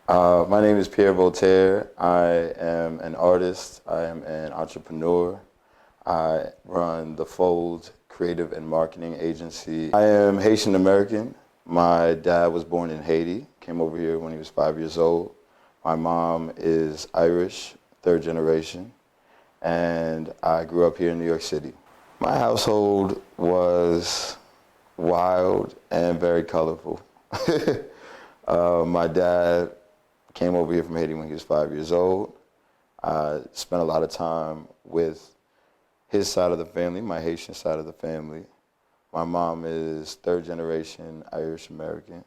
My name is Pierre. I am an artist. I am an entrepreneur. I run the FOLD Creative and Marketing Agency. I am Haitian American. My dad was born in Haiti, came over here when he was 5 years old. My mom is Irish, third generation, and I grew up here in New York City. My household was wild and very colorful. My dad came over here from Haiti when he was 5 years old. I spent a lot of time with his side of the family, my Haitian side of the family. My mom is third generation Irish American.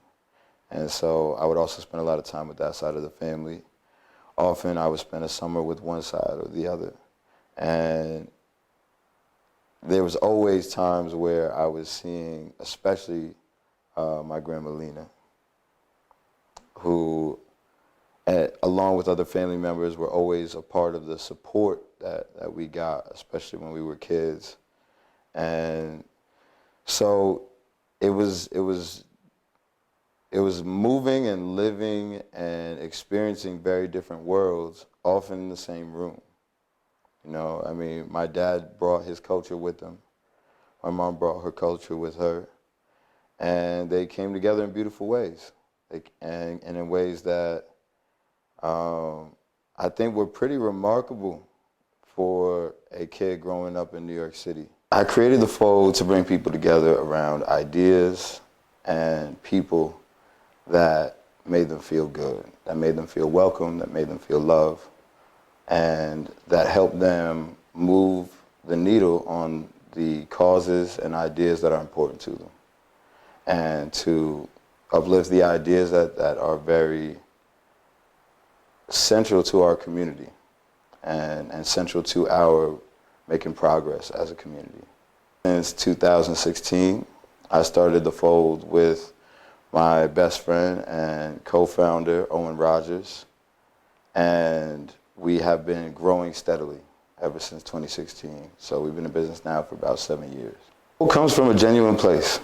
And so I would also spend a lot of time with that side of the family. Often I would spend a summer with one side or the other. And there was always times where I was seeing, especially my grandma Lena, who, along with other family members, were always a part of the support that we got, especially when we were kids. And so it was moving and living and experiencing very different worlds, often in the same room. You know, I mean, my dad brought his culture with him. My mom brought her culture with her. And they came together in beautiful ways. And in ways that I think were pretty remarkable for a kid growing up in New York City. I created the Fold to bring people together around ideas and people that made them feel good, that made them feel welcome, that made them feel loved, and that helped them move the needle on the causes and ideas that are important to them, and to uplift the ideas that are very central to our community and central to our making progress as a community. Since 2016, I started the Fold with my best friend and co-founder, Owen Rogers, and we have been growing steadily ever since 2016. So we've been in business now for about 7 years. It comes from a genuine place.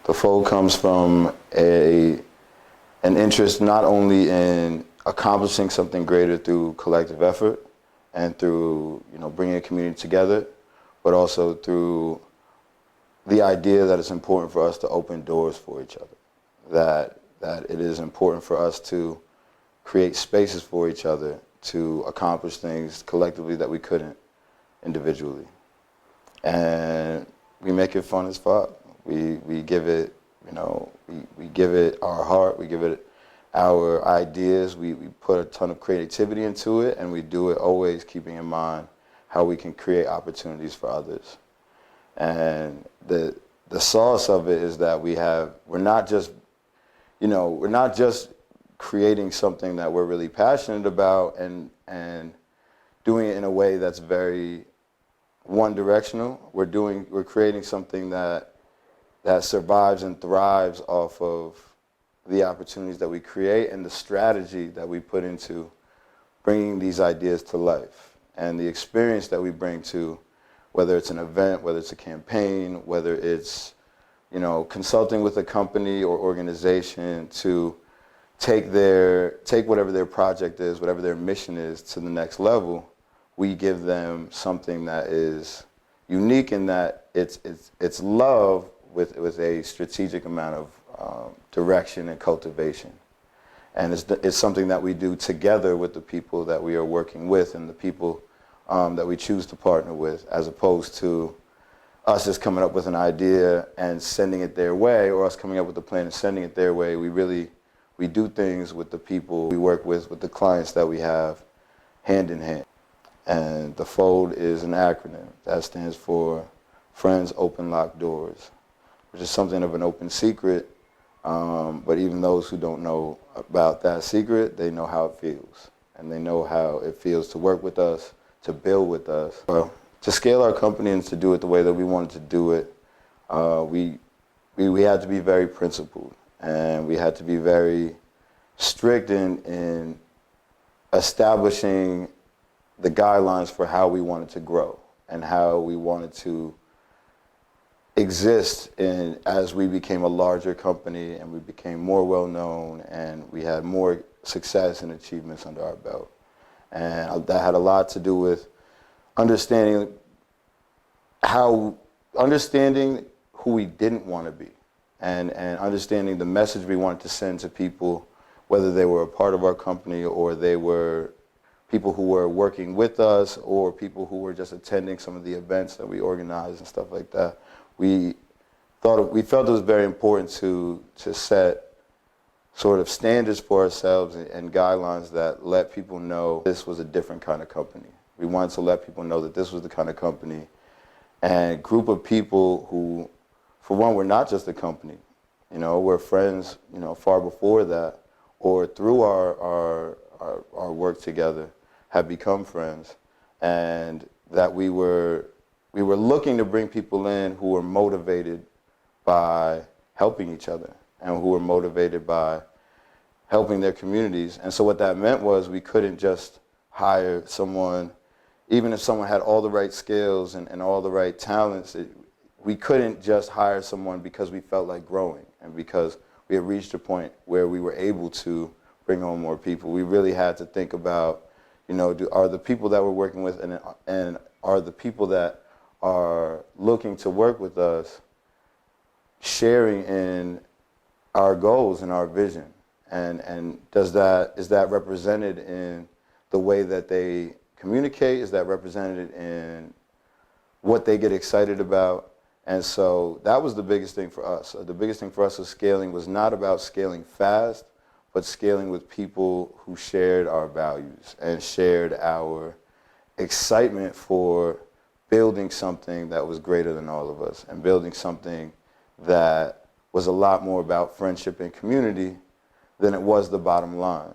The Fold comes from an interest not only in accomplishing something greater through collective effort and through, bringing a community together, but also through the idea that it's important for us to open doors for each other, that it is important for us to create spaces for each other to accomplish things collectively that we couldn't individually. And we make it fun as fuck. We give it, we give it our heart, we give it our ideas, we put a ton of creativity into it, and we do it always keeping in mind how we can create opportunities for others. And the sauce of it is that we're not just creating something that we're really passionate about and doing it in a way that's very one-directional. We're creating something that survives and thrives off of the opportunities that we create and the strategy that we put into bringing these ideas to life, and the experience that we bring to, whether it's an event, whether it's a campaign, whether it's consulting with a company or organization to take whatever their project is, whatever their mission is, to the next level. We give them something that is unique in that it's love with a strategic amount of direction and cultivation. And it's something that we do together with the people that we are working with and the people that we choose to partner with, as opposed to us just coming up with an idea and sending it their way, or us coming up with a plan and sending it their way. We do things with the people we work with the clients that we have, hand in hand. And the FOLD is an acronym that stands for Friends Open Locked Doors, which is something of an open secret, but even those who don't know about that secret, they know how it feels. And they know how it feels to work with us, to build with us. Well, to scale our company and to do it the way that we wanted to do it, we had to be very principled, and we had to be very strict in establishing the guidelines for how we wanted to grow and how we wanted to exist as we became a larger company and we became more well-known and we had more success and achievements under our belt. And that had a lot to do with understanding who we didn't want to be, and understanding the message we wanted to send to people, whether they were a part of our company or they were people who were working with us or people who were just attending some of the events that we organized and stuff like that. We felt it was very important to set sort of standards for ourselves and guidelines that let people know this was a different kind of company. We wanted to let people know that this was the kind of company and group of people who, for one, were not just a company. We're friends, far before that, or through our work together, have become friends, and that we were looking to bring people in who were motivated by helping each other and who were motivated by helping their communities. And so what that meant was we couldn't just hire someone, even if someone had all the right skills and all the right talents, we couldn't just hire someone because we felt like growing and because we had reached a point where we were able to bring on more people. We really had to think about, are the people that we're working with and are the people that are looking to work with us sharing in our goals and our vision? And is that represented in the way that they communicate? Is that represented in what they get excited about? And so that was the biggest thing for us. The biggest thing for us with scaling was not about scaling fast, but scaling with people who shared our values and shared our excitement for building something that was greater than all of us and building something that was a lot more about friendship and community than it was the bottom line.